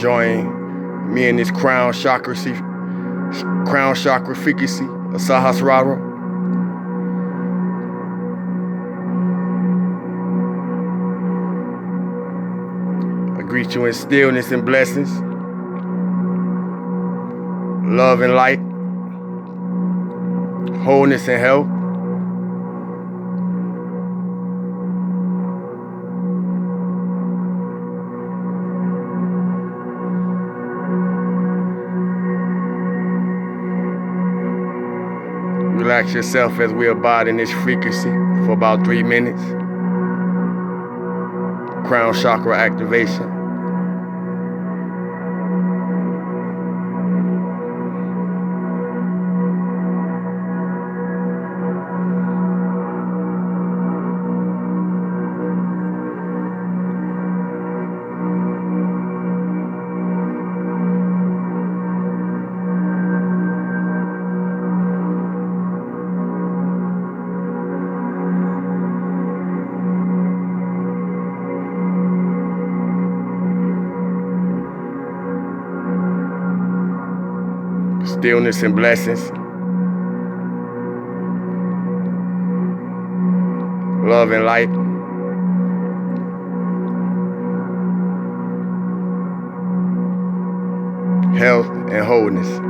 Join me in this crown chakra frequency of Sahasrara. I greet you in stillness and blessings, love and light, wholeness and health. Relax yourself as we abide in this frequency for about 3 minutes. Crown chakra activation. Stillness and blessings, love and light, health and wholeness.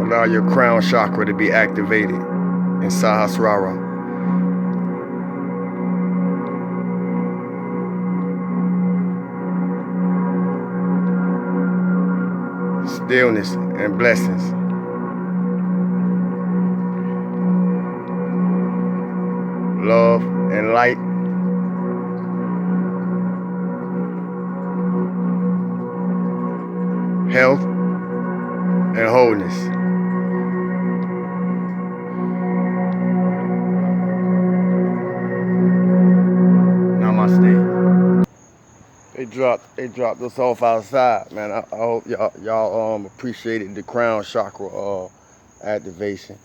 Allow your crown chakra to be activated in Sahasrara. Stillness and blessings. Love and light. Health and wholeness. Namaste. They dropped us off outside, man. I hope y'all appreciated the crown chakra activation.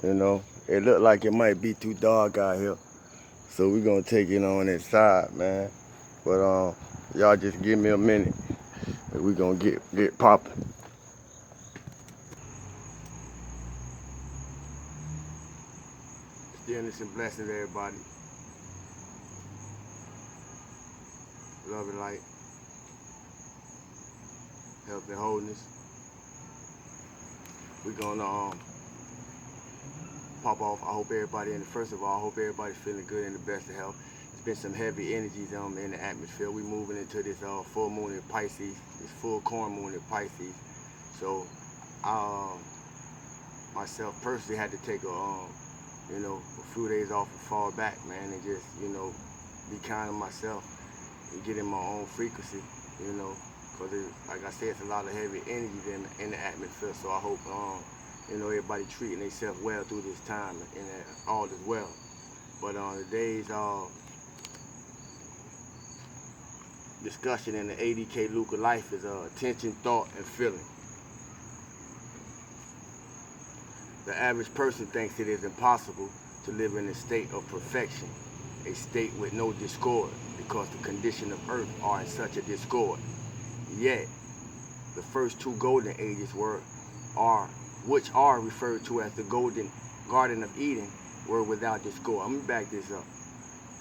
You know, it looked like it might be too dark out here, so we're gonna take it on inside, man. But y'all just give me a minute, and we're gonna get popping. Stillness and blessings, everybody. Love and light, health and wholeness. We're gonna pop off. I hope everybody, first of all, I hope everybody's feeling good and the best of health. There's been some heavy energies in the atmosphere. We're moving into this full moon in Pisces, this full corn moon in Pisces. So I myself personally had to take a few days off and fall back, man, and just be kind to myself and get in my own frequency, because like I said, it's a lot of heavy energy in the atmosphere. So I hope everybody treating themselves well through this time and all is well. But today's discussion in the ADK Luke of Life is attention, thought, and feeling. The average person thinks it is impossible to live in a state of perfection, a state with no discord, because the condition of earth are in such a discord. Yet, the first two golden ages which are referred to as the Golden Garden of Eden, were without discord. I'm gonna back this up.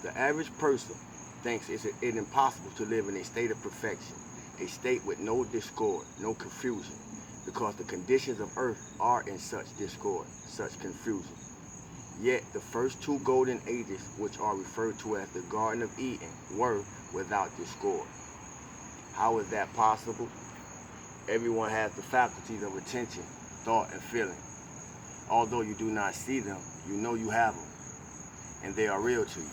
The average person thinks it's impossible to live in a state of perfection, a state with no discord, no confusion, because the conditions of earth are in such discord, such confusion. Yet the first two golden ages, which are referred to as the Garden of Eden, were without discord. How is that possible? Everyone has the faculties of attention, thought, and feeling. Although you do not see them, you know you have them, and they are real to you.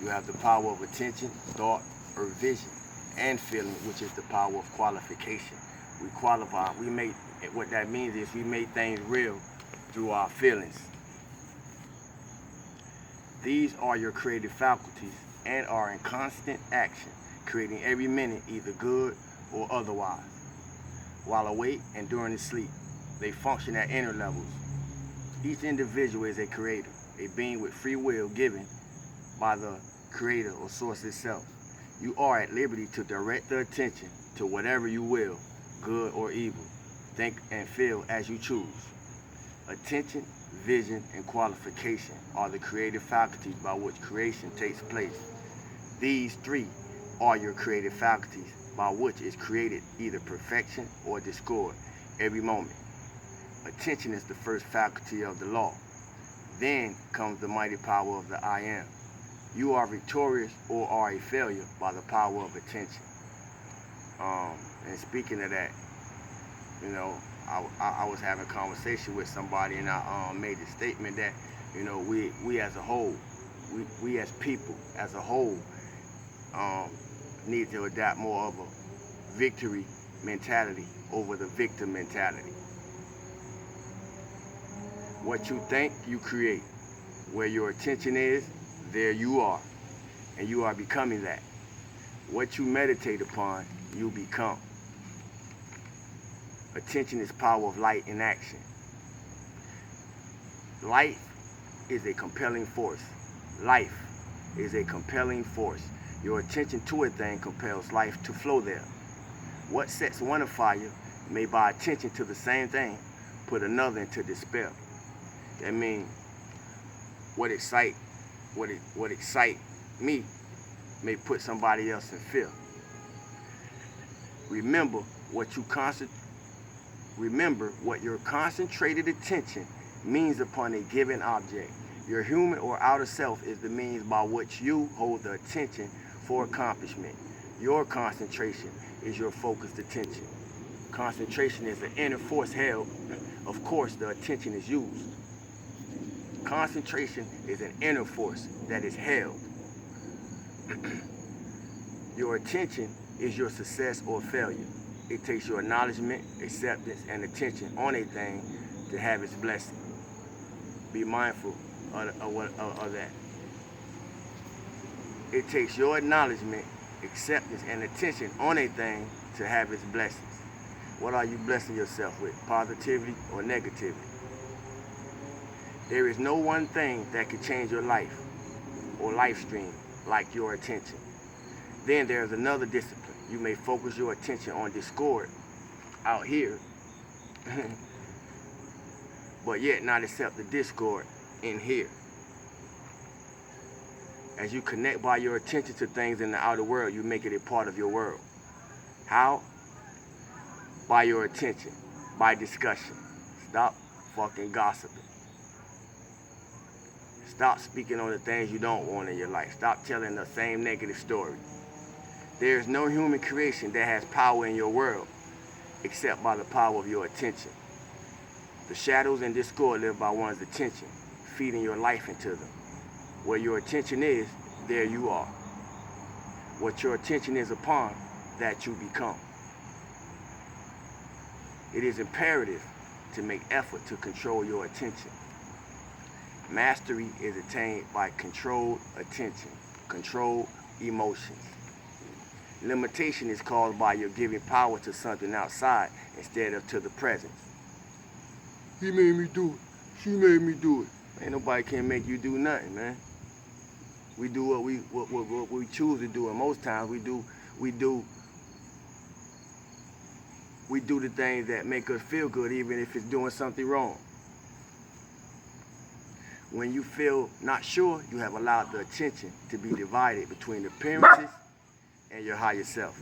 You have the power of attention, thought, or vision, and feeling, which is the power of qualification. We qualify, what that means is we make things real through our feelings. These are your creative faculties and are in constant action, creating every minute either good or otherwise. While awake and during the sleep, they function at inner levels. Each individual is a creator, a being with free will given by the creator or source itself. You are at liberty to direct the attention to whatever you will, good or evil. Think and feel as you choose. Attention, vision, and qualification are the creative faculties by which creation takes place. These three are your creative faculties by which is created either perfection or discord every moment. Attention is the first faculty of the law. Then comes the mighty power of the I am. You are victorious or are a failure by the power of attention. And speaking of that, you know, I was having a conversation with somebody, and I made the statement that, you know, we as a whole, we as people as a whole, need to adapt more of a victory mentality over the victim mentality. What you think, you create. Where your attention is, there you are, and you are becoming that. What you meditate upon, you become. Attention is power of light in action. Life is a compelling force. Life is a compelling force. Your attention to a thing compels life to flow there. What sets one afire may, by attention to the same thing, put another into despair. That means what excite me may put somebody else in fear. Remember what your concentrated attention means upon a given object. Your human or outer self is the means by which you hold the attention for accomplishment. Your concentration is your focused attention. Concentration is the inner force held. Of course, the attention is used. Concentration is an inner force that is held. Your attention is your success or failure. It takes your acknowledgement, acceptance, and attention on a thing to have its blessing. Be mindful of that. It takes your acknowledgement, acceptance, and attention on a thing to have its blessings. What are you blessing yourself with? Positivity or negativity? There is no one thing that can change your life or life stream like your attention. Then there's another discipline. You may focus your attention on discord out here, but yet not accept the discord in here. As you connect by your attention to things in the outer world, you make it a part of your world. How? By your attention, by discussion. Stop fucking gossiping. Stop speaking on the things you don't want in your life. Stop telling the same negative story. There is no human creation that has power in your world except by the power of your attention. The shadows and discord live by one's attention, feeding your life into them. Where your attention is, there you are. What your attention is upon, that you become. It is imperative to make effort to control your attention. Mastery is attained by controlled attention, controlled emotions. Limitation is caused by your giving power to something outside instead of to the present. He made me do it. She made me do it. Ain't nobody can make you do nothing, man. We do what we choose to do, and most times we do the things that make us feel good, even if it's doing something wrong. When you feel not sure, you have allowed the attention to be divided between appearances and your higher self.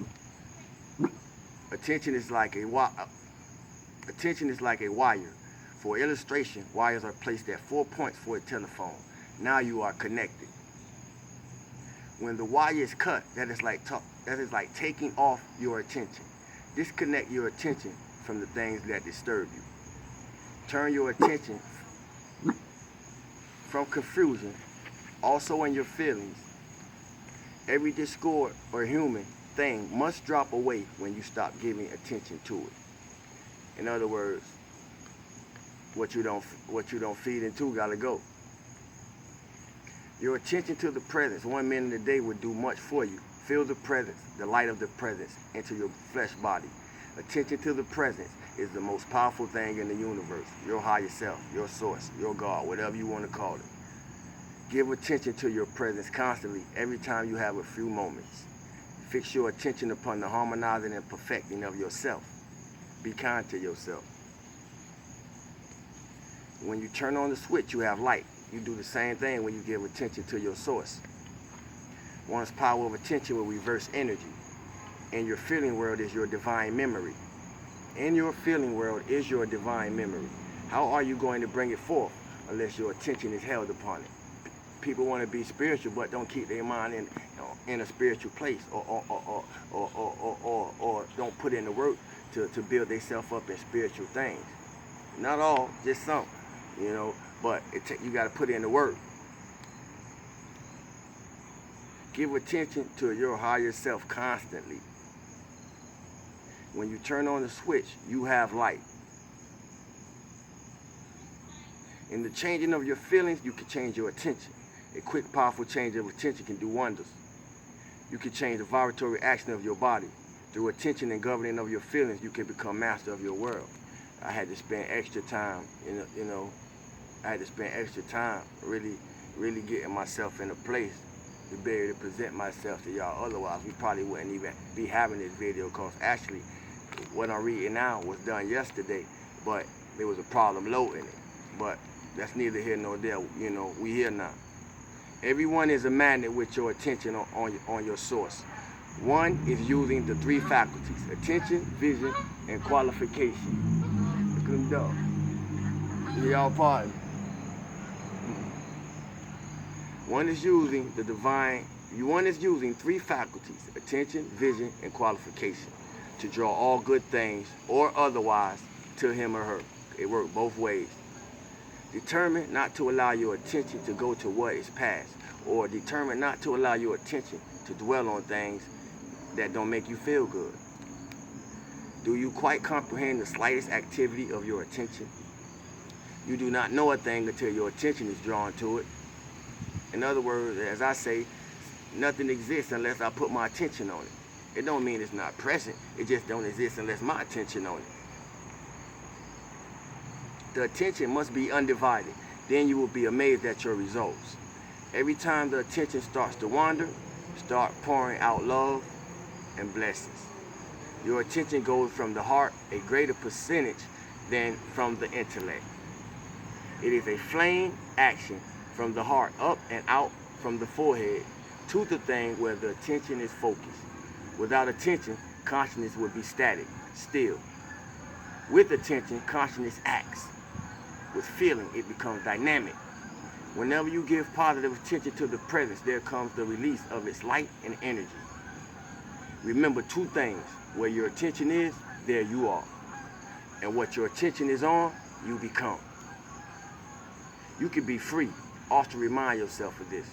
Attention is like a wire. For illustration, wires are placed at 4 points for a telephone. Now you are connected. When the wire is cut, that is like taking off your attention. Disconnect your attention from the things that disturb you. Turn your attention from confusion, also in your feelings, Every discord or human thing must drop away when you stop giving attention to it. In other words, what you don't feed into gotta go. Your attention to the presence, 1 minute a day, will do much for you. Feel the presence, the light of the presence, into your flesh body. Attention to the presence is the most powerful thing in the universe. Your higher self, your source, your God, whatever you want to call it. Give attention to your presence constantly, every time you have a few moments. Fix your attention upon the harmonizing and perfecting of yourself. Be kind to yourself. When you turn on the switch, you have light. You do the same thing when you give attention to your source. One's power of attention will reverse energy. In your feeling world is your divine memory. In your feeling world is your divine memory. How are you going to bring it forth unless your attention is held upon it? People want to be spiritual but don't keep their mind in a spiritual place, or don't put in the work to build themselves up in spiritual things. Not all, just some, but you got to put in the work. Give attention to your higher self constantly. When you turn on the switch, you have light. In the changing of your feelings, you can change your attention. A quick, powerful change of attention can do wonders. You can change the vibratory action of your body. Through attention and governing of your feelings, you can become master of your world. I had to spend extra time, really getting myself in a place to be able to present myself to y'all. Otherwise, we probably wouldn't even be having this video, because actually, what I'm reading now was done yesterday, but there was a problem loading it. But that's neither here nor there. We here now. Everyone is a magnet with your attention on your source. One is using the 3 faculties: attention, vision, and qualification. Look at them dogs. Y'all pardon. One is using 3 faculties: attention, vision, and qualification, to draw all good things or otherwise to him or her. It works both ways. Determine not to allow your attention to go to what is past, or determine not to allow your attention to dwell on things that don't make you feel good. Do you quite comprehend the slightest activity of your attention? You do not know a thing until your attention is drawn to it. In other words, as I say, nothing exists unless I put my attention on it. It don't mean it's not present. It just don't exist unless my attention on it. The attention must be undivided. Then you will be amazed at your results. Every time the attention starts to wander, start pouring out love and blessings. Your attention goes from the heart a greater percentage than from the intellect. It is a flame action from the heart up and out from the forehead to the thing where the attention is focused. Without attention, consciousness would be static, still. With attention, consciousness acts. With feeling, it becomes dynamic. Whenever you give positive attention to the presence, there comes the release of its light and energy. Remember 2 things. Where your attention is, there you are. And what your attention is on, you become. You can be free. Also remind yourself of this.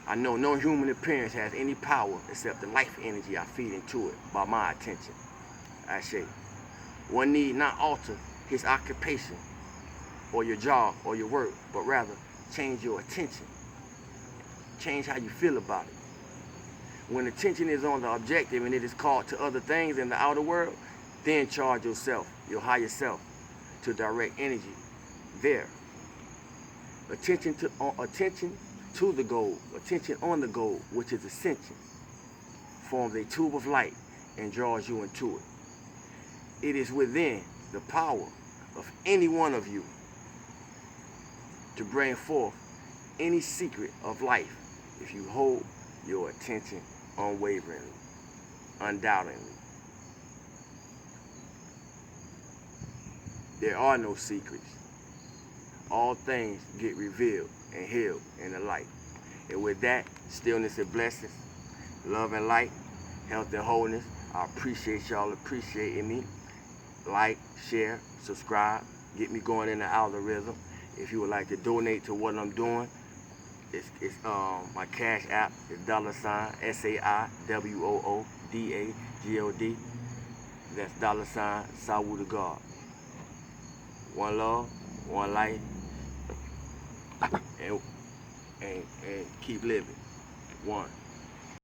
I know no human appearance has any power except the life energy I feed into it by my attention. I say, one need not alter his occupation or your job or your work, but rather change your attention. Change how you feel about it. When attention is on the objective and it is called to other things in the outer world, then charge yourself, your higher self, to direct energy there. Attention to the goal, attention on the goal, which is ascension, forms a tube of light and draws you into it. It is within the power of any one of you to bring forth any secret of life if you hold your attention unwaveringly, undoubtingly. There are no secrets. All things get revealed and healed in the light. And with that, stillness and blessings, love and light, health and wholeness. I appreciate y'all appreciating me. Like, share, subscribe, get me going in the algorithm. If you would like to donate to what I'm doing, my cash app is $SAIWOODAGOD. That's $Sawu the God. One love, one life, and keep living. One.